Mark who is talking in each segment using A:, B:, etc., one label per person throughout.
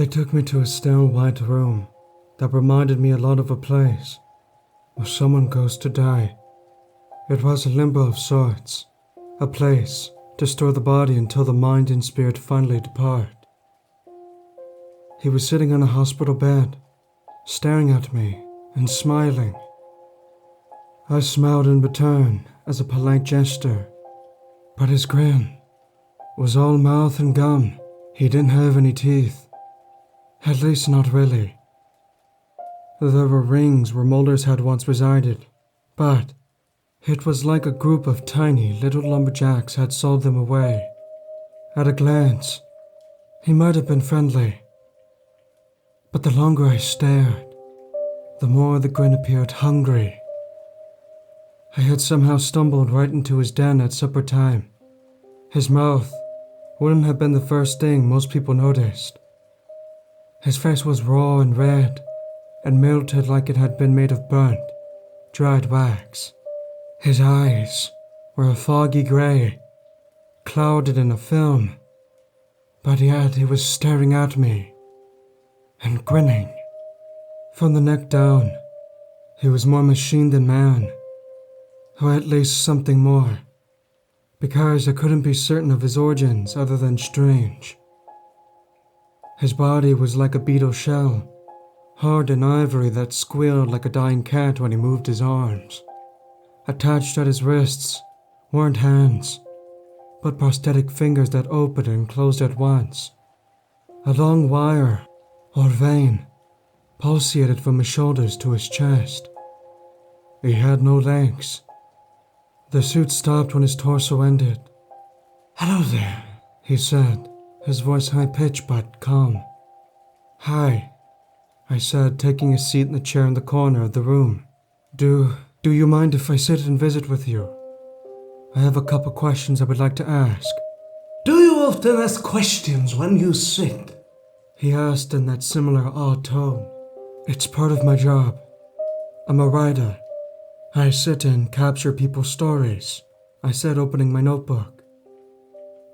A: They took me to a still white room that reminded me a lot of a place where someone goes to die. It was a limbo of sorts, a place to store the body until the mind and spirit finally depart. He was sitting on a hospital bed, staring at me and smiling. I smiled in return as a polite gesture, but his grin was all mouth and gum. He didn't have any teeth, at least not really. There were rings where molars had once resided, but it was like a group of tiny little lumberjacks had sold them away. At a glance, he might have been friendly, but the longer I stared, the more the grin appeared hungry. I had somehow stumbled right into his den at supper time. His mouth wouldn't have been the first thing most people noticed. His face was raw and red, and melted like it had been made of burnt, dried wax. His eyes were a foggy grey, clouded in a film, but yet he was staring at me and grinning. From the neck down, he was more machine than man, or at least something more, because I couldn't be certain of his origins other than strange. His body was like a beetle shell, hard and ivory that squealed like a dying cat when he moved his arms. Attached at his wrists weren't hands, but prosthetic fingers that opened and closed at once. A long wire, or vein, pulsated from his shoulders to his chest. He had no legs. The suit stopped when his torso ended. "Hello there," he said, his voice high-pitched but calm. "Hi," I said, taking a seat in the chair in the corner of the room. Do you mind if I sit and visit with you? I have a couple questions I would like to ask."
B: "Do you often ask questions when you sit?"
A: he asked in that similar odd tone. "It's part of my job. I'm a writer. I sit and capture people's stories," I said, opening my notebook.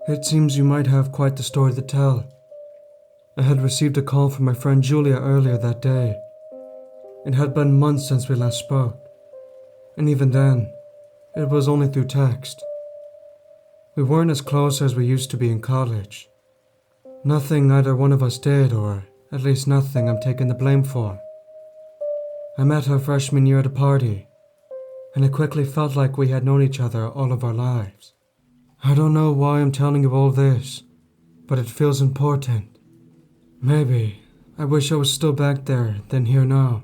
A: "It seems you might have quite the story to tell." I had received a call from my friend Julia earlier that day. It had been months since we last spoke, and even then, it was only through text. We weren't as close as we used to be in college. Nothing either one of us did, or at least nothing I'm taking the blame for. I met her freshman year at a party, and it quickly felt like we had known each other all of our lives. I don't know why I'm telling you all this, but it feels important. Maybe I wish I was still back there than here now.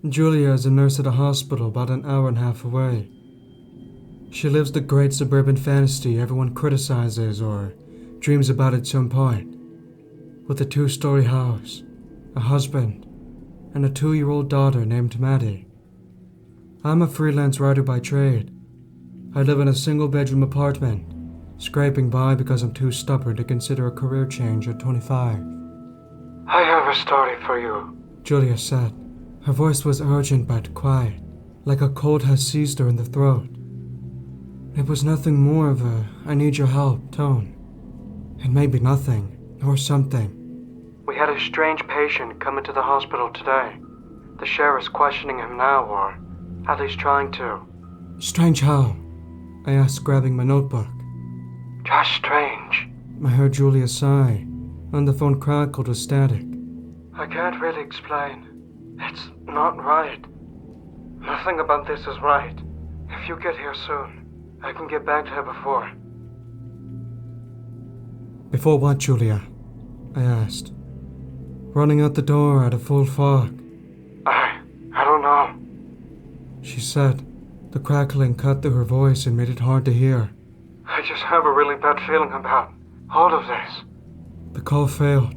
A: Julia is a nurse at a hospital about an hour and a half away. She lives the great suburban fantasy everyone criticizes or dreams about at some point, with a 2-story house, a husband, and a 2-year-old daughter named Maddie. I'm a freelance writer by trade. I live in a single-bedroom apartment, scraping by because I'm too stubborn to consider a career change at 25. "I have a story for you," Julia said. Her voice was urgent but quiet, like a cold had seized her in the throat. It was nothing more of a "I need your help" tone. It may be nothing, or something. "We had a strange patient come into the hospital today. The sheriff's questioning him now, or at least trying to." "Strange how?" I asked, grabbing my notebook. "Just strange." I heard Julia sigh, and the phone crackled with static. "I can't really explain. It's not right. Nothing about this is right. If you get here soon, I can get back to her before." "Before what, Julia?" I asked, running out the door at a full fog. I don't know," she said. The crackling cut through her voice and made it hard to hear. "I just have a really bad feeling about all of this." The call failed,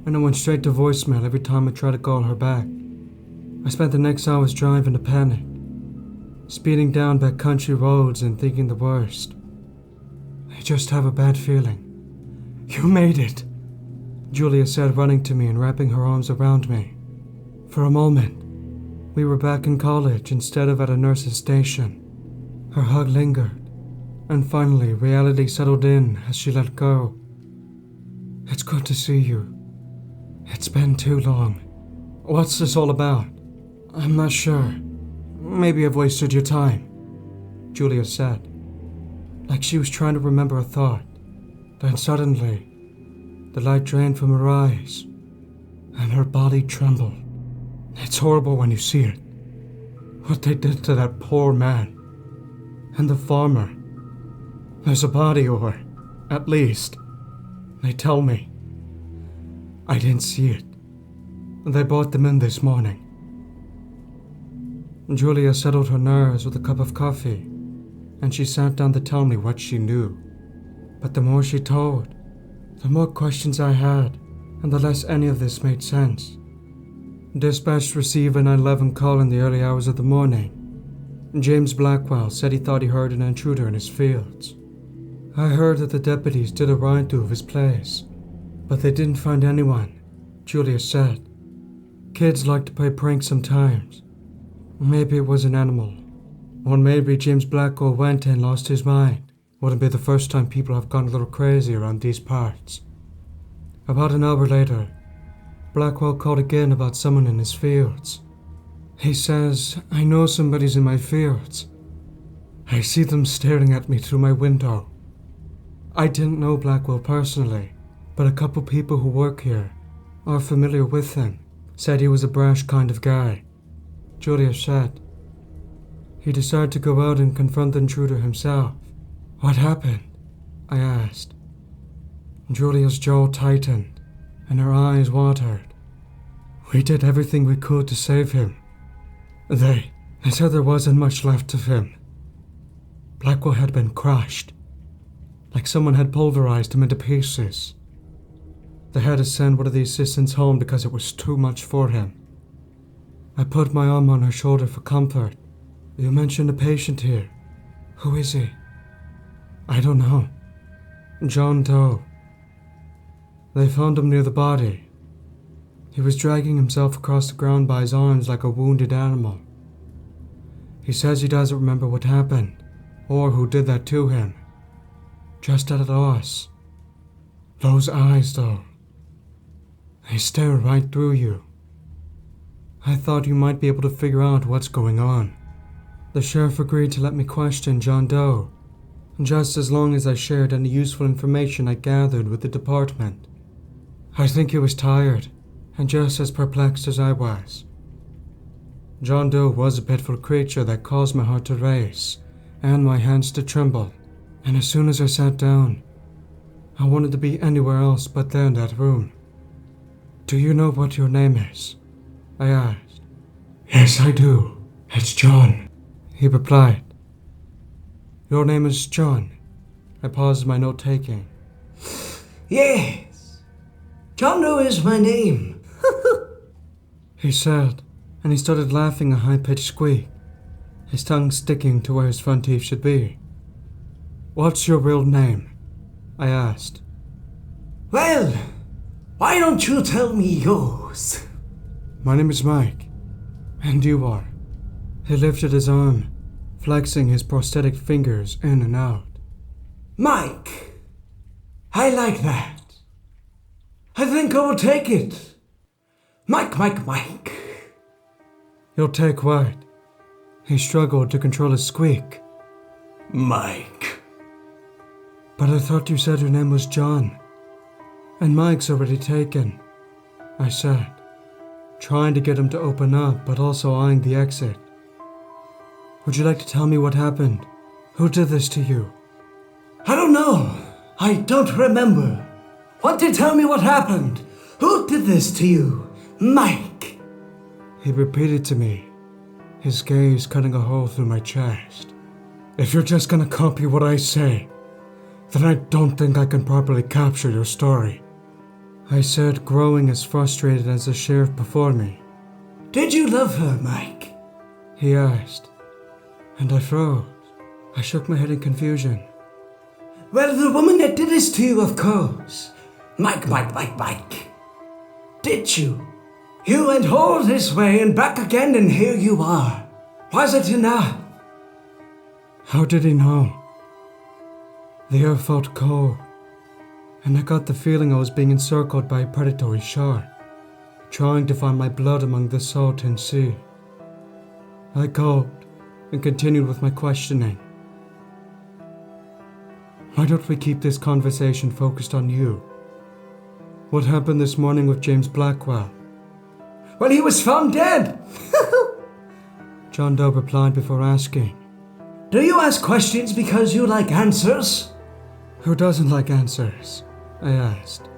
A: and it went straight to voicemail every time I tried to call her back. I spent the next hour's drive in a panic, speeding down back country roads and thinking the worst. I just have a bad feeling. "You made it," Julia said, running to me and wrapping her arms around me. For a moment, we were back in college instead of at a nurse's station. Her hug lingered, and finally reality settled in as she let go. "It's good to see you," It's been too long. What's this all about? I'm not sure. Maybe I've wasted your time, Julia said, like she was trying to remember a thought. Then suddenly, the light drained from her eyes, and her body trembled. It's horrible when you see it. What they did to that poor man. And the farmer. There's a body, or at least, they tell me. I didn't see it. They brought them in this morning. Julia settled her nerves with a cup of coffee, and she sat down to tell me what she knew. But the more she told, the more questions I had, and the less any of this made sense. Dispatch received a 911 call in the early hours of the morning. James Blackwell said he thought he heard an intruder in his fields. I heard that the deputies did a ride-through of his place, but they didn't find anyone, Julia said. Kids like to play pranks sometimes. Maybe it was an animal. Or maybe James Blackwell went and lost his mind. Wouldn't be the first time people have gone a little crazy around these parts. About an hour later, Blackwell called again about someone in his fields. He says, I know somebody's in my fields. I see them staring at me through my window. I didn't know Blackwell personally, but a couple people who work here are familiar with him, said he was a brash kind of guy. Julia said. He decided to go out and confront the intruder himself. What happened? I asked. Julia's jaw tightened, and her eyes watered. We did everything we could to save him. They said there wasn't much left of him. Blackwell had been crushed, like someone had pulverized him into pieces. They had to send one of the assistants home because it was too much for him. I put my arm on her shoulder for comfort. You mentioned a patient here. Who is he? I don't know. John Doe. They found him near the body. He was dragging himself across the ground by his arms like a wounded animal. He says he doesn't remember what happened, or who did that to him. Just at a loss. Those eyes, though. They stare right through you. I thought you might be able to figure out what's going on. The sheriff agreed to let me question John Doe, just as long as I shared any useful information I gathered with the department. I think he was tired, and just as perplexed as I was. John Doe was a pitiful creature that caused my heart to race, and my hands to tremble, and as soon as I sat down, I wanted to be anywhere else but there in that room. Do you know what your name is? I asked. Yes, I do. It's John, he replied. Your name is John. I paused my note-taking.
B: Yes. John Doe is my name.
A: He said, and he started laughing a high-pitched squeak, his tongue sticking to where his front teeth should be. What's your real name? I asked.
B: Well, why don't you tell me yours?
A: My name is Mike. And you are? He lifted his arm, flexing his prosthetic fingers in and out.
B: Mike. I like that. I think I will take it. Mike.
A: You'll take what? He struggled to control his squeak.
B: Mike.
A: But I thought you said your name was John. And Mike's already taken, I said, trying to get him to open up, but also eyeing the exit. Would you like to tell me what happened? Who did this to you?
B: I don't know. I don't remember. Want to tell me what happened? Who did this to you? Mike.
A: He repeated to me, his gaze cutting a hole through my chest. If you're just gonna copy what I say, then I don't think I can properly capture your story, I said, growing as frustrated as the sheriff before me.
B: Did you love her, Mike?
A: He asked, and I froze. I shook my head in confusion.
B: Well, the woman that did this to you, of course. Mike. Did you? You went all this way and back again, and here you are. Was it enough?
A: How did he know? The air felt cold, and I got the feeling I was being encircled by a predatory shark. trying to find my blood among the salton sea. I gulped and continued with my questioning. Why don't we keep this conversation focused on you? What happened this morning with James Blackwell?
B: Well, he was found dead.
A: John Doe replied before asking.
B: Do you ask questions because you like answers?
A: Who doesn't like answers? I asked.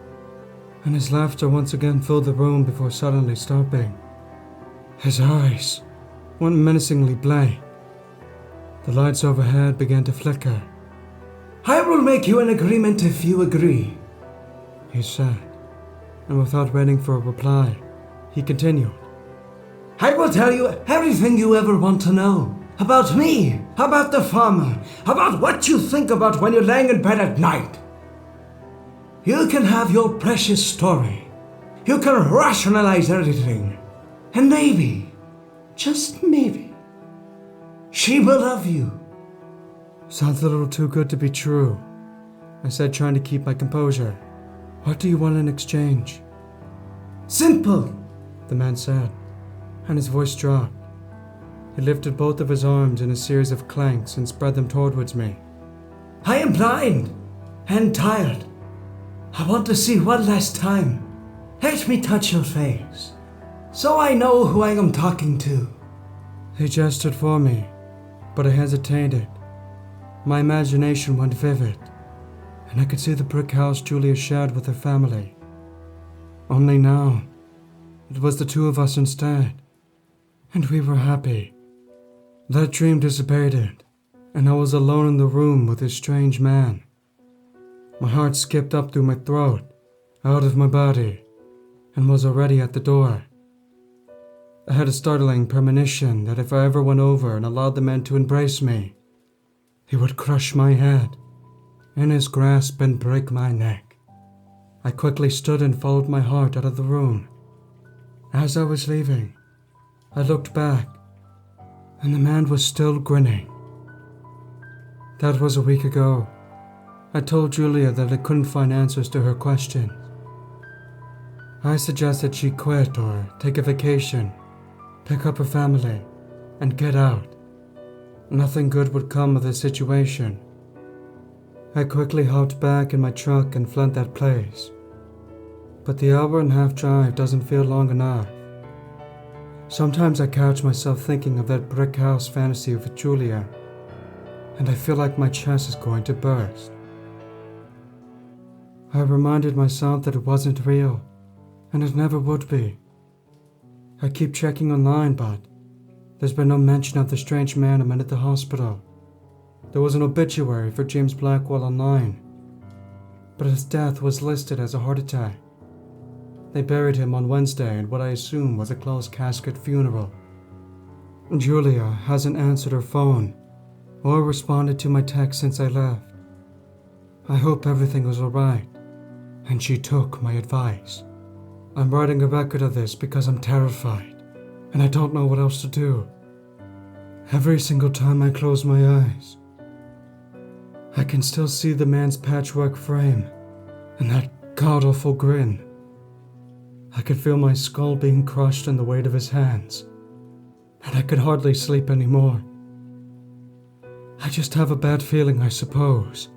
A: And his laughter once again filled the room before suddenly stopping. His eyes went menacingly blank. The lights overhead began to flicker.
B: I will make you an agreement if you agree,
A: he said, and without waiting for a reply, he continued.
B: I will tell you everything you ever want to know. About me, about the farmer, about what you think about when you're laying in bed at night. You can have your precious story. You can rationalize everything. And maybe, just maybe, she will love you.
A: Sounds a little too good to be true, I said, trying to keep my composure. What do you want in exchange?
B: Simple,
A: the man said, and his voice dropped. He lifted both of his arms in a series of clanks and spread them towards me.
B: I am blind and tired. I want to see one last time. Let me touch your face, so I know who I am talking to.
A: He gestured for me, but I hesitated. My imagination went vivid, and I could see the brick house Julia shared with her family. Only now, it was the two of us instead, and we were happy. That dream dissipated, and I was alone in the room with this strange man. My heart skipped up through my throat, out of my body, and was already at the door. I had a startling premonition that if I ever went over and allowed the man to embrace me, he would crush my head in his grasp and break my neck. I quickly stood and followed my heart out of the room. As I was leaving, I looked back, and the man was still grinning. That was a week ago. I told Julia that I couldn't find answers to her questions. I suggested she quit or take a vacation, pick up her family, and get out. Nothing good would come of this situation. I quickly hopped back in my truck and fled that place. But the hour-and-a-half drive doesn't feel long enough. Sometimes I catch myself thinking of that brick house fantasy with Julia, and I feel like my chest is going to burst. I reminded myself that it wasn't real, and it never would be. I keep checking online, but there's been no mention of the strange man I met at the hospital. There was an obituary for James Blackwell online, but his death was listed as a heart attack. They buried him on Wednesday in what I assume was a closed casket funeral. Julia hasn't answered her phone or responded to my text since I left. I hope everything was alright, and she took my advice. I'm writing a record of this because I'm terrified, and I don't know what else to do. Every single time I close my eyes, I can still see the man's patchwork frame and that god-awful grin. I could feel my skull being crushed in the weight of his hands, and I could hardly sleep anymore. I just have a bad feeling, I suppose,